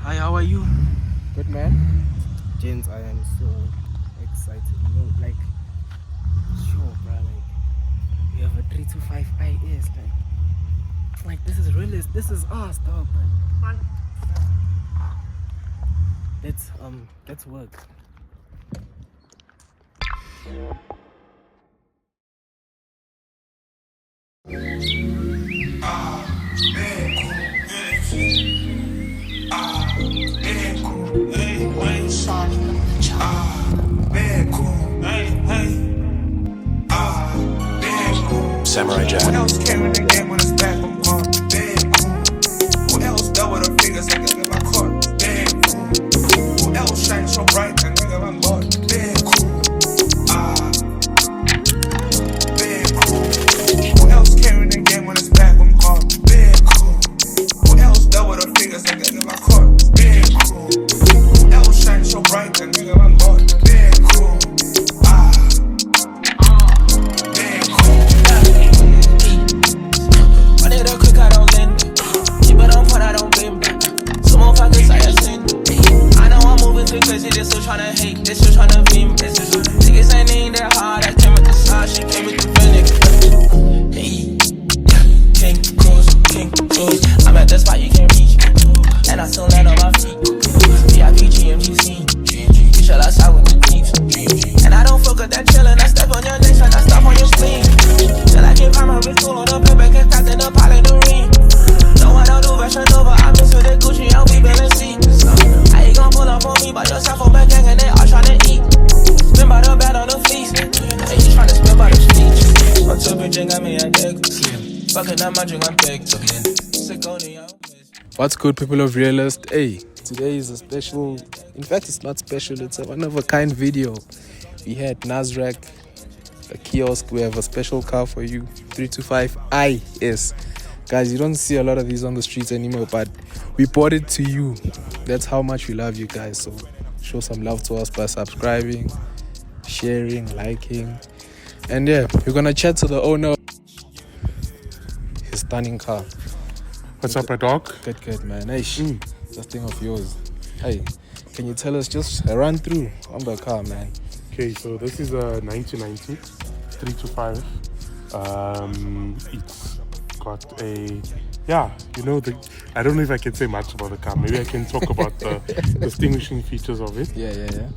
Hi, how are you? Good man. Gents, I am so excited. Like, sure, bro. Like, we have a 325 IS. Like this is realist. This is us, dog, man. Let's work. Samurai Jack. What else came in the game when it's back on guard? Damn cool. Who else double the figures and get in my car? Damn cool. Who else shine so bright and nigga I'm God? Damn cool. Damn cool. Who else came in the game when it's back on guard? Damn cool. Who else double the figures and get in my car? Damn cool. Who else shine so bright and nigga I'm God? Damn cool. They still tryna hate, they still tryna beam. Niggas ain't ain't that hard, I came with the sauce, she came with the vinegar. Hey, king cruise. I'm at the spot you can't reach, and I still land on my feet. VIP GMGC, we shall outside with the Jeeps. And I don't fuck with that chillin', I step on your neck, and I stop on your spleen. Till I can't find my wrist, pull on the paper, get caught in the pilot the ring. No, I don't do fashion over, I miss with the Gucci, I'll be Balenciaga. How you gon' pull up on me by yourself on back gang and they all tryna eat? Spin by the bat on the fleece, and you tryna spin by the streets. I'm too bitch, I mean, I dig. Fucking up my drink, I'm big. Sick on the What's good, people of Realest? Hey, today is a special. In fact, it's not special. It's a one of a kind video. We had Nasrec, the kiosk. We have a special car for you, 325 IS. Guys, you don't see a lot of these on the streets anymore, but we bought it to you. That's how much we love you guys. So show some love to us by subscribing, sharing, liking. And yeah, we're gonna chat to the owner of his stunning car. What's up, my dog? Good, man. Hey, that thing of yours. Hey, can you tell us just a run through on the car, man? Okay, so this is a 1990 325. It's got a, I don't know if I can say much about the car. Maybe I can talk about the distinguishing features of it. Yeah.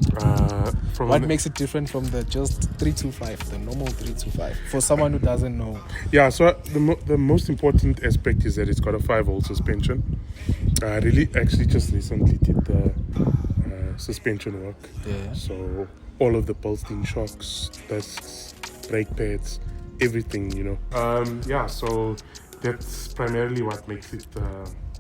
What makes it different from the just 325, the normal 325, for someone who doesn't know? Yeah, so the most important aspect is that it's got a 5-volt suspension. I actually just recently did the suspension work. Yeah. So all of the bolstering shocks, discs, brake pads, everything, so that's primarily what makes it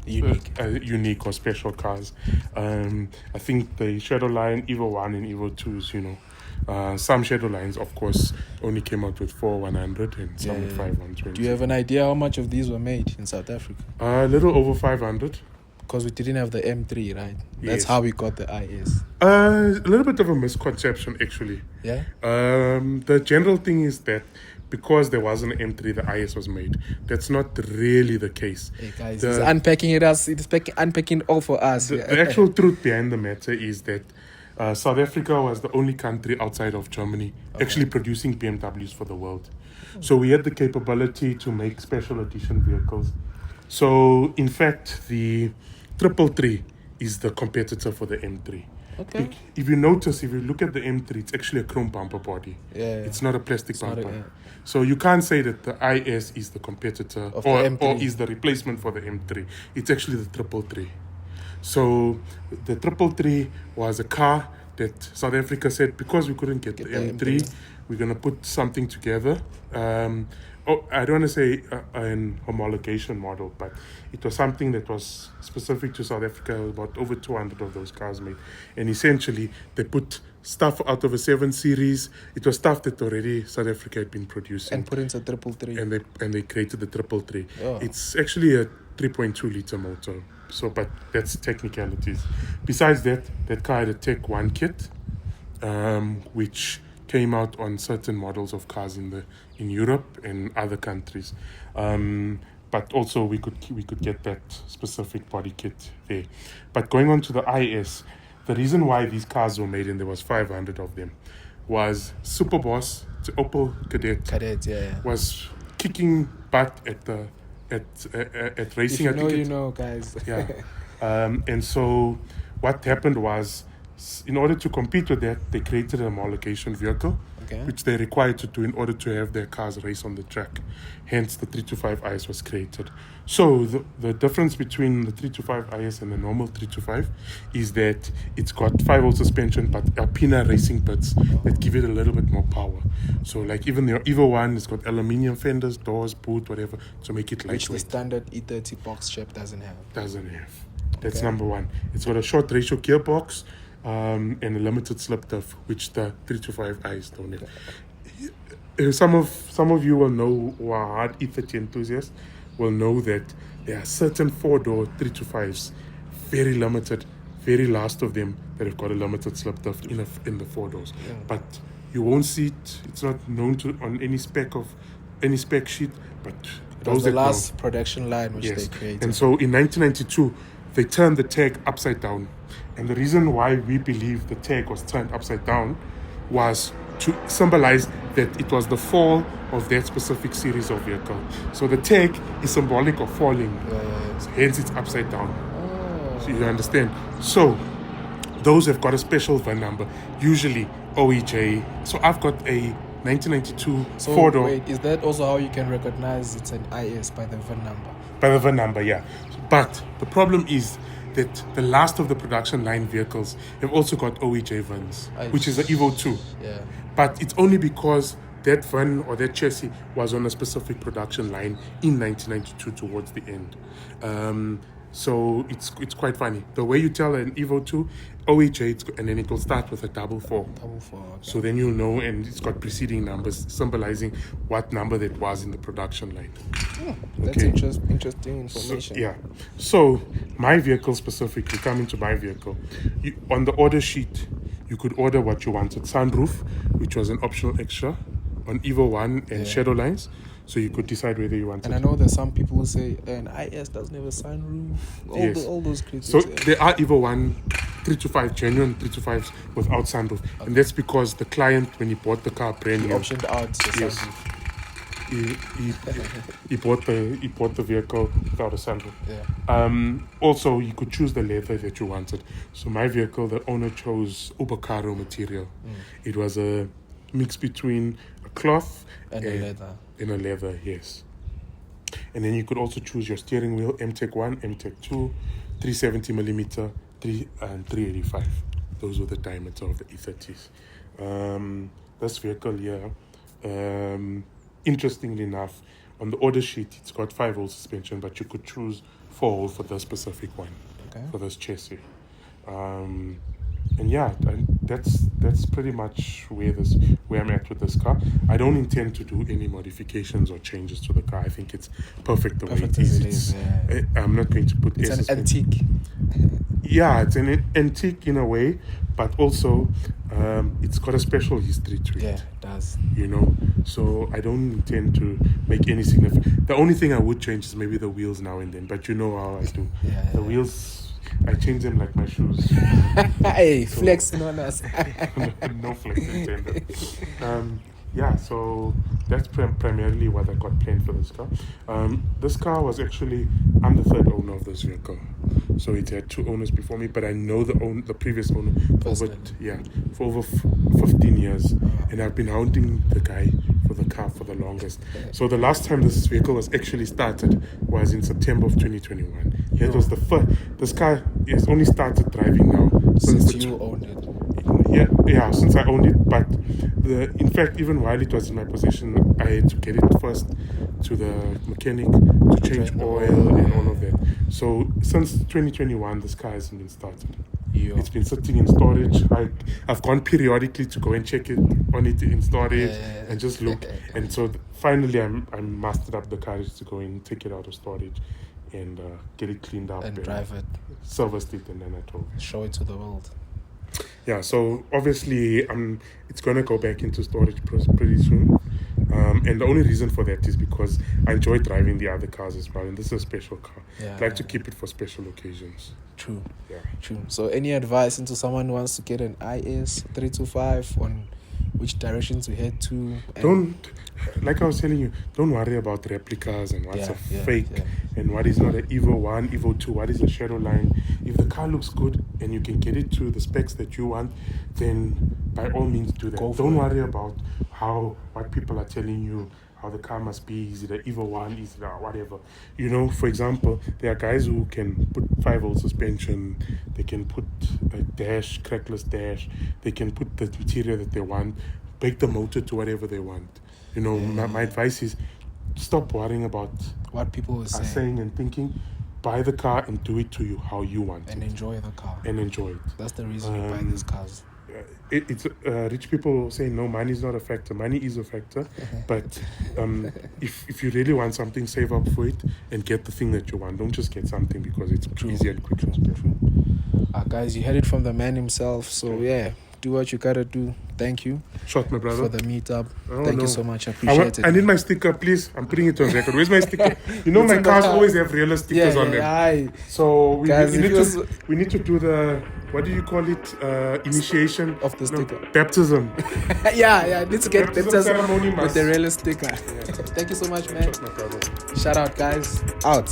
unique or special cars. I think the Shadow Line, Evo 1 and Evo 2s, some Shadow Lines, of course, only came out with 4/100 and some with 5/120. Do you have an idea how much of these were made in South Africa? A little over 500. Because we didn't have the M3, right? That's Yes. how we got the IS. A little bit of a misconception, actually. Yeah? The general thing is that because there was an M3, the IS was made. That's not really the case. Hey guys, it's unpacking it us. It's unpacking all for us. The actual truth behind the matter is that South Africa was the only country outside of Germany actually producing BMWs for the world. So we had the capability to make special edition vehicles. So in fact, the 333 is the competitor for the M3. Okay. If you notice, if you look at the M3, it's actually a chrome bumper body. Yeah. It's not a plastic bumper. Yeah. So you can't say that the IS is the competitor Of or the M3. or is the replacement for the M3. It's actually the 333. So the 333 was a car that South Africa said, because we couldn't get the M3, we're going to put something together. I don't want to say an homologation model, but it was something that was specific to South Africa. About over 200 of those cars made. And essentially, they put stuff out of a 7 Series. It was stuff that already South Africa had been producing. And put into 333. And they created the 333. Oh. It's actually a 3.2 liter motor. So, but that's technicalities. Besides that car had a Tech 1 kit, which came out on certain models of cars in Europe and other countries. but also we could get that specific body kit there. But going on to the IS, the reason why these cars were made, and there was 500 of them, was Superboss, the Opel Kadett, was kicking butt at racing. If you know, you know, guys. Yeah. And so what happened was, in order to compete with that, they created a homologation vehicle, which they're required to do in order to have their cars race on the track. Hence, the 325 IS was created. So the difference between the 325 IS and the normal 325 is that it's got 5-volt suspension, but Alpina racing bits that give it a little bit more power. So like even the Evo 1, it's got aluminium fenders, doors, boot, whatever, to make it lightweight. Which the standard E30 box shape doesn't have. That's number one. It's got a short ratio gearbox, and a limited slip diff, which the 325 IS don't have. Some of you will know, who are hard E30 enthusiasts, will know that there are certain 4-door 325s, very limited, very last of them, that have got a limited slip diff in the 4 doors. But you won't see it. It's not known to on any spec sheet. But it was the last production line which they created. And so in 1992, they turned the tag upside down. And the reason why we believe the tag was turned upside down was to symbolize that it was the fall of that specific series of vehicle. So the tag is symbolic of falling. So hence it's upside down. So you understand? So those have got a special VIN number, usually OEJ. So I've got a 1992 4-door. Wait, is that also how you can recognize it's an IS by the VIN number? By the VIN number, yeah. But the problem is that the last of the production line vehicles have also got OEJ VINs, which is the Evo 2. Yeah. But it's only because that VIN or that chassis was on a specific production line in 1992 towards the end. So it's quite funny. The way you tell an Evo 2, OEJ, and then it will start with a 444. 444, okay. So then you'll know, and it's got preceding numbers symbolizing what number that was in the production line. That's interesting information. So my vehicle specifically, coming to my vehicle, on the order sheet, you could order what you wanted. Sunroof, which was an optional extra on Evo 1 and Shadow Lines. So you could decide whether you wanted. And I know there's some people who say an IS doesn't have a sunroof. All those critics. So there are Evo 1 325, genuine 325s without sunroof. And that's because the client, when he bought the car brand new, optioned out the sunroof. He bought the vehicle without a sunroof. Also, you could choose the leather that you wanted. So my vehicle, the owner chose Ubacaro material. It was a mix between a cloth and a leather. In a leather, yes. And then you could also choose your steering wheel, MTEC 1, MTEC 2, 370mm, 3 and 385. Those were the diameter of the E30s. This vehicle here, interestingly enough, on the order sheet, it's got 5-volt suspension, but you could choose 4-volt for the specific one, for this chassis. And that's pretty much where I'm at with this car. I don't intend to do any modifications or changes to the car. I think it's perfect the way it is. I'm not going to put. It's an antique. Yeah, it's an antique in a way, but also it's got a special history to it. Yeah, it does. You know, so I don't intend to make any significant. The only thing I would change is maybe the wheels now and then. But you know how I do. The wheels. I change them like my shoes. Hey, so, flexing on us. No flex intended. So that's primarily what I got planned for this car. This car was actually, I'm the third owner of this vehicle. So it had 2 owners before me, but I know the previous owner for over 15 years. And I've been hounding the guy for the car for the longest. So the last time this vehicle was actually started was in September of 2021. It was the first. This car has only started driving now since you owned it. Yeah, since I owned it. But in fact, even while it was in my possession, I had to get it first to the mechanic to change oil and all of that. So since 2021, this car hasn't been started. It's been sitting in storage. I've gone periodically to go and check it in storage and just look. And so finally, I mustered up the courage to go and take it out of storage and get it cleaned up and drive it, serviced it, and then I drove it. Show it to the world. Yeah, so obviously it's gonna go back into storage pretty soon. And the only reason for that is because I enjoy driving the other cars as well, and this is a special car. Yeah, I like to keep it for special occasions. True. Yeah. True. So any advice into someone who wants to get an IS 325 on which direction to head to? Don't, like I was telling you, don't worry about replicas and what's a fake and what is not an Evo 1, Evo 2, what is a shadow line. If the car looks good and you can get it to the specs that you want, then by all means do that. Don't worry about what people are telling you, how the car must be. Is it an Evo 1, is it a whatever. You know, for example, there are guys who can put 5-volt suspension, they can put a dash, crackless dash, they can put the interior that they want, bake the motor to whatever they want. You know, my advice is stop worrying about what people are saying and thinking. Buy the car and do it to you how you want and enjoy the car. And enjoy it. That's the reason you buy these cars. It's rich people say no, money is not a factor. Money is a factor, but if you really want something, save up for it and get the thing that you want. Don't just get something because it's easy and quick. Guys, you heard it from the man himself. So do what you gotta do. Thank you. Shot, my brother. For the meetup. Thank you so much. I appreciate it. I need my sticker, please. I'm putting it on record. Where's my sticker? You know, my cars always have Realest stickers on them. So we need to do the, what do you call it? Initiation of the sticker. Baptism. Need to get baptism ceremony with the Realest sticker. Thank you so much, man. Shot, my brother. Shout out, guys. Out.